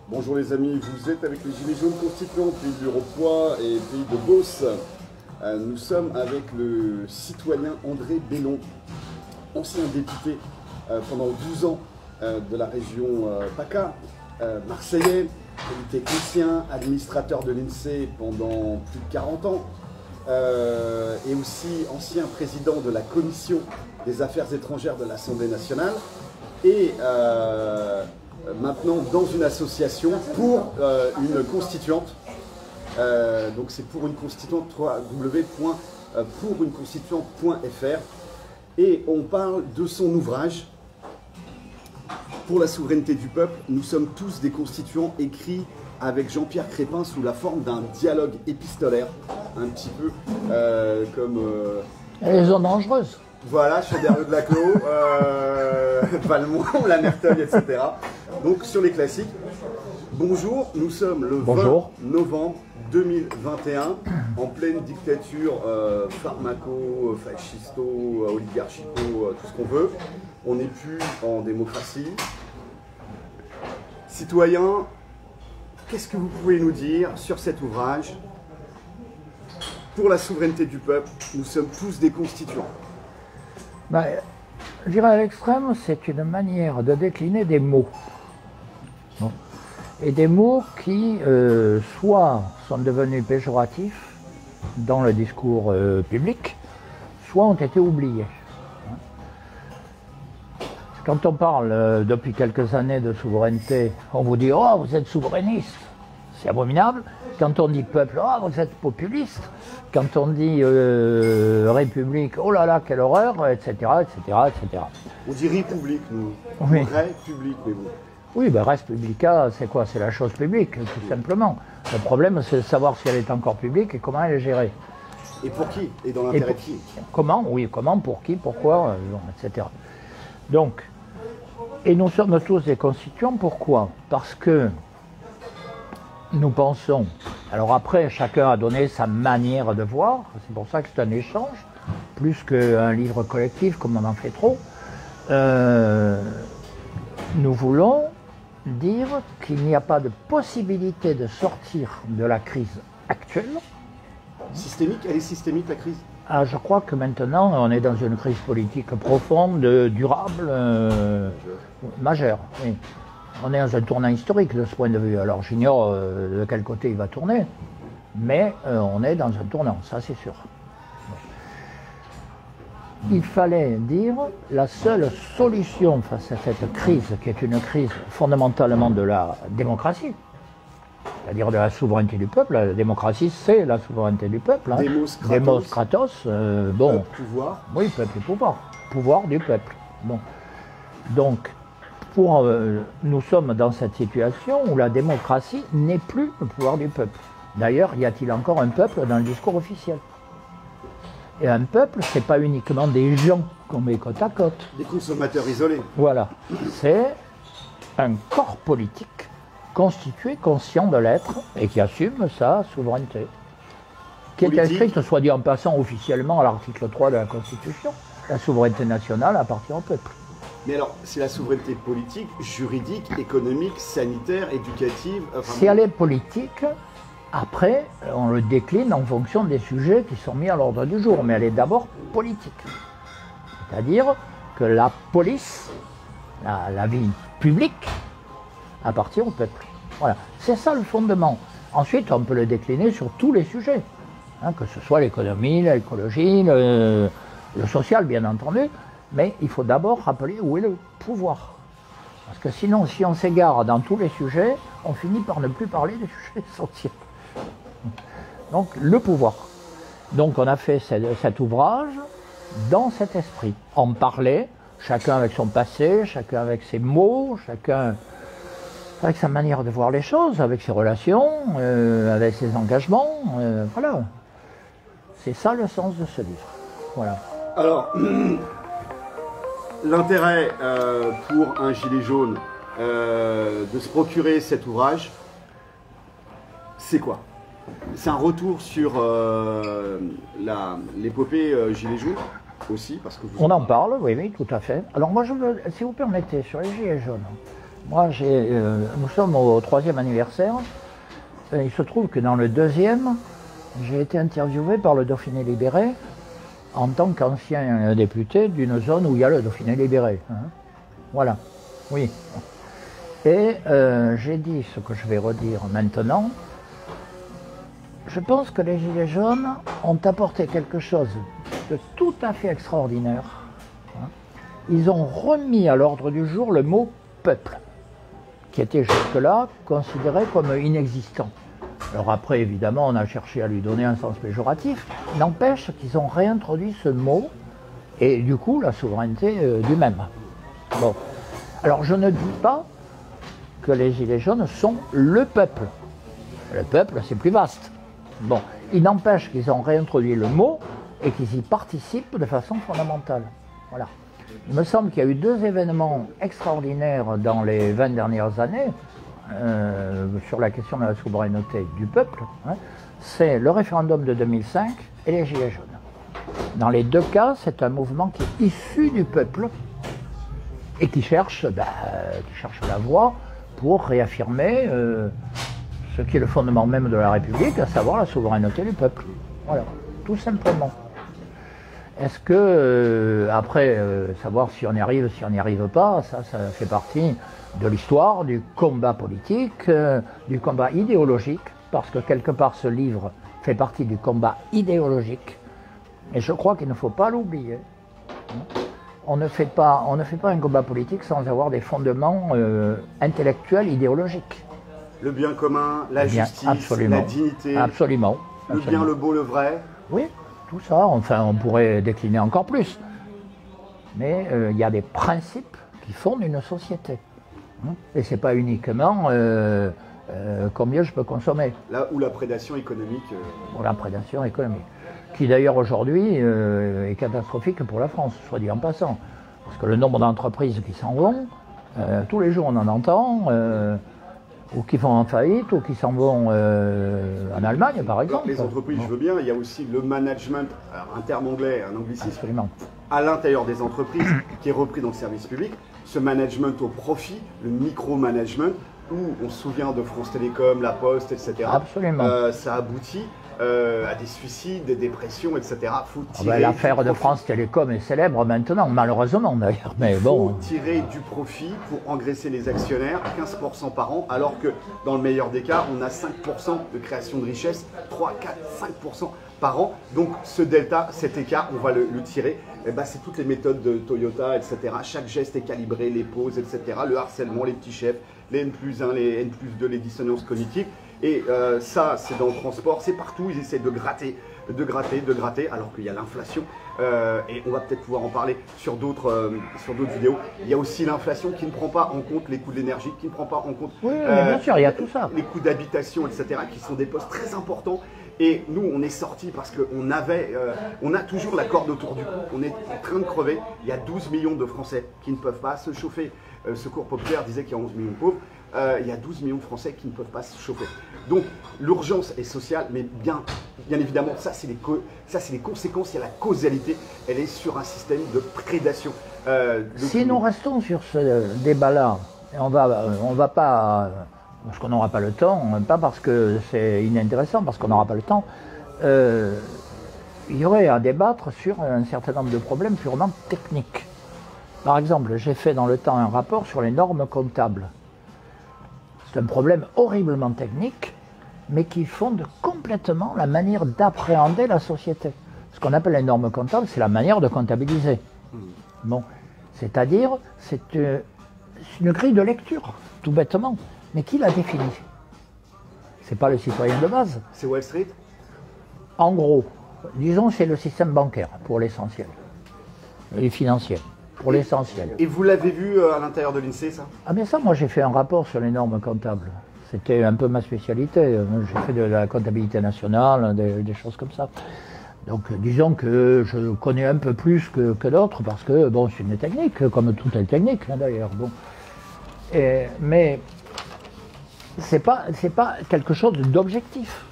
Bonjour les amis, vous êtes avec les Gilets jaunes constituants, pays du Roi et pays de Beauce. Nous sommes avec le citoyen André Bellon, ancien député pendant 12 ans de la région PACA, marseillais, polytechnicien, administrateur de l'INSEE pendant plus de 40 ans, et aussi ancien président de la commission des affaires étrangères de l'Assemblée nationale, et maintenant dans une association pour une constituante. Donc c'est pour une constituante, www.pourunconstituante.fr, et on parle de son ouvrage Pour la souveraineté du peuple. Nous sommes tous des constituants, écrit avec Jean-Pierre Crépin sous la forme d'un dialogue épistolaire, un petit peu comme... Les zones dangereuses. Voilà, Chauderlot de Laclos, Valmont, la Merteuil, etc. Donc sur les classiques. Bonjour, nous sommes le 20 novembre 2021, en pleine dictature pharmaco, fascisto, oligarchico, tout ce qu'on veut. On n'est plus en démocratie. Citoyens, qu'est-ce que vous pouvez nous dire sur cet ouvrage? Pour la souveraineté du peuple, nous sommes tous des constituants. Ben, je dirais à l'extrême, c'est une manière de décliner des mots. Bon. Et des mots qui, soit sont devenus péjoratifs dans le discours public, soit ont été oubliés. Quand on parle depuis quelques années de souveraineté, on vous dit « Oh, vous êtes souverainiste ». C'est abominable. Quand on dit peuple, oh, vous êtes populiste. Quand on dit république, oh là là, quelle horreur, etc., etc., etc. On dit république, nous. Oui. République, mais vous. Oui, ben res publica, c'est quoi? C'est la chose publique, tout simplement. Le problème, c'est de savoir si elle est encore publique et comment elle est gérée. Et pour qui? Et dans l'intérêt de qui? Comment? Oui, comment, pour qui, pourquoi, etc. Donc, et nous sommes tous des constituants, pourquoi? Parce que nous pensons, alors après chacun a donné sa manière de voir, c'est pour ça que c'est un échange, plus qu'un livre collectif comme on en fait trop. Nous voulons dire qu'il n'y a pas de possibilité de sortir de la crise actuelle. Systémique? Elle est systémique, la crise? Ah, je crois que maintenant on est dans une crise politique profonde, durable, majeure. Oui. On est dans un tournant historique de ce point de vue. Alors j'ignore de quel côté il va tourner, mais on est dans un tournant, ça c'est sûr. Il fallait dire la seule solution face à cette crise, qui est une crise fondamentalement de la démocratie, c'est-à-dire de la souveraineté du peuple. La démocratie, c'est la souveraineté du peuple. Hein. Demos Kratos, bon. Pouvoir. Oui, peuple et pouvoir. Pouvoir du peuple. Bon. Donc, nous sommes dans cette situation où la démocratie n'est plus le pouvoir du peuple. D'ailleurs, y a-t-il encore un peuple dans le discours officiel? Et un peuple, c'est pas uniquement des gens qu'on met côte à côte. Des consommateurs isolés. Voilà. C'est un corps politique constitué, conscient de l'être, et qui assume sa souveraineté. Qui est inscrite, soit dit en passant, officiellement à l'article 3 de la Constitution. La souveraineté nationale appartient au peuple. Mais alors, c'est la souveraineté politique, juridique, économique, sanitaire, éducative... Enfin, si elle est politique, après, on le décline en fonction des sujets qui sont mis à l'ordre du jour. Mais elle est d'abord politique. C'est-à-dire que la police, la vie publique, appartient au peuple. Voilà. C'est ça le fondement. Ensuite, on peut le décliner sur tous les sujets. Hein, que ce soit l'économie, l'écologie, le social, bien entendu. Mais il faut d'abord rappeler où est le pouvoir. Parce que sinon, si on s'égare dans tous les sujets, on finit par ne plus parler des sujets essentiels. Donc, le pouvoir. Donc, on a fait cet ouvrage dans cet esprit. On parlait, chacun avec son passé, chacun avec ses mots, chacun avec sa manière de voir les choses, avec ses relations, avec ses engagements. Voilà. C'est ça le sens de ce livre. Voilà. Alors... L'intérêt pour un gilet jaune de se procurer cet ouvrage, c'est quoi? C'est un retour sur l'épopée gilet jaune aussi, parce que on en parle, oui, oui, tout à fait. Alors moi, je veux, si vous permettez, sur les gilets jaunes, Moi, nous sommes au 3e anniversaire. Il se trouve que dans le 2e, j'ai été interviewé par le Dauphiné libéré en tant qu'ancien député d'une zone où il y a le Dauphiné libéré. Hein. Voilà, oui. Et j'ai dit ce que je vais redire maintenant. Je pense que les Gilets jaunes ont apporté quelque chose de tout à fait extraordinaire. Hein. Ils ont remis à l'ordre du jour le mot « peuple », qui était jusque-là considéré comme inexistant. Alors après, évidemment, on a cherché à lui donner un sens péjoratif. N'empêche qu'ils ont réintroduit ce mot et du coup la souveraineté du même. Bon. Alors je ne dis pas que les Gilets jaunes sont le peuple. Le peuple, c'est plus vaste. Bon. Il n'empêche qu'ils ont réintroduit le mot et qu'ils y participent de façon fondamentale. Voilà. Il me semble qu'il y a eu 2 événements extraordinaires dans les 20 dernières années sur la question de la souveraineté du peuple. Hein. C'est le référendum de 2005 et les Gilets jaunes. Dans les 2 cas, c'est un mouvement qui est issu du peuple et qui cherche la voie pour réaffirmer ce qui est le fondement même de la République, à savoir la souveraineté du peuple. Voilà, tout simplement. Est-ce que, après, savoir si on y arrive, si on n'y arrive pas, ça fait partie de l'histoire, du combat politique, du combat idéologique, parce que quelque part ce livre fait partie du combat idéologique, et je crois qu'il ne faut pas l'oublier. On ne fait pas un combat politique sans avoir des fondements intellectuels, idéologiques. Le bien commun, la justice, absolument, la dignité, absolument, le bien, le beau, le vrai. Oui, tout ça, enfin on pourrait décliner encore plus. Mais il y a des principes qui fondent une société. Et ce n'est pas uniquement combien je peux consommer. Là où la prédation économique... Pour la prédation économique. Qui d'ailleurs aujourd'hui est catastrophique pour la France, soit dit en passant. Parce que le nombre d'entreprises qui s'en vont, tous les jours on en entend, ou qui font en faillite, ou qui s'en vont en Allemagne par exemple. Les entreprises, je veux bien, il y a aussi le management, un terme anglais, un anglicisme, absolument, à l'intérieur des entreprises, qui est repris dans le service public. Ce management au profit, le micro-management, où on se souvient de France Télécom, La Poste, etc. Absolument. Ça aboutit à des suicides, des dépressions, etc. L'affaire de France Télécom est célèbre maintenant, malheureusement d'ailleurs. Mais bon. Faut tirer du profit pour engraisser les actionnaires, 15% par an, alors que dans le meilleur des cas, on a 5% de création de richesse, 3, 4, 5% par an. Donc ce delta, cet écart, on va le tirer. Et c'est toutes les méthodes de Toyota, etc. Chaque geste est calibré, les pauses, etc. Le harcèlement, les petits chefs, les N+1, les N+2, les dissonances cognitives. Et ça, c'est dans le transport, c'est partout. Ils essaient de gratter, alors qu'il y a l'inflation. Et on va peut-être pouvoir en parler sur d'autres vidéos. Il y a aussi l'inflation qui ne prend pas en compte les coûts de l'énergie, qui ne prend pas en compte bien sûr, il y a tout ça. Les coûts d'habitation, etc., qui sont des postes très importants. Et nous, on est sortis parce qu'on on a toujours la corde autour du cou, on est en train de crever. Il y a 12 millions de Français qui ne peuvent pas se chauffer. Secours Populaire disait qu'il y a 11 millions de pauvres. Il y a 12 millions de Français qui ne peuvent pas se chauffer. Donc l'urgence est sociale, mais bien évidemment, ça c'est les conséquences, il y a la causalité, elle est sur un système de prédation. Si nous restons sur ce débat-là, on va pas... parce qu'on n'aura pas le temps, pas parce que c'est inintéressant, parce qu'on n'aura pas le temps, il y aurait à débattre sur un certain nombre de problèmes purement techniques. Par exemple, j'ai fait dans le temps un rapport sur les normes comptables. C'est un problème horriblement technique, mais qui fonde complètement la manière d'appréhender la société. Ce qu'on appelle les normes comptables, c'est la manière de comptabiliser. Bon, c'est-à-dire, c'est une grille de lecture, tout bêtement. Mais qui l'a défini? C'est pas le citoyen de base. C'est Wall Street? En gros, disons c'est le système bancaire pour l'essentiel. Et financier, pour l'essentiel. Et vous l'avez vu à l'intérieur de l'INSEE, ça? Ah mais ça, moi j'ai fait un rapport sur les normes comptables. C'était un peu ma spécialité. J'ai fait de la comptabilité nationale, des choses comme ça. Donc disons que je connais un peu plus que d'autres parce que bon, c'est une technique, comme toutes les techniques hein, d'ailleurs. Bon. Mais c'est pas quelque chose d'objectif.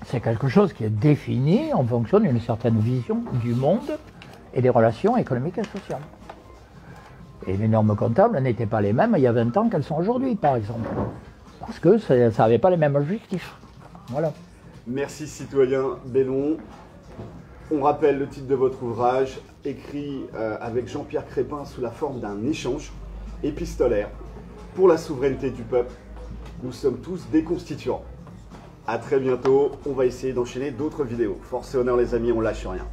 C'est quelque chose qui est défini en fonction d'une certaine vision du monde et des relations économiques et sociales. Et les normes comptables n'étaient pas les mêmes il y a 20 ans qu'elles sont aujourd'hui, par exemple. Parce que ça n'avait pas les mêmes objectifs. Voilà. Merci citoyen Bellon. On rappelle le titre de votre ouvrage, écrit avec Jean-Pierre Crépin sous la forme d'un échange épistolaire pour la souveraineté du peuple. Nous sommes tous des constituants. À très bientôt, on va essayer d'enchaîner d'autres vidéos. Force et honneur les amis, on lâche rien.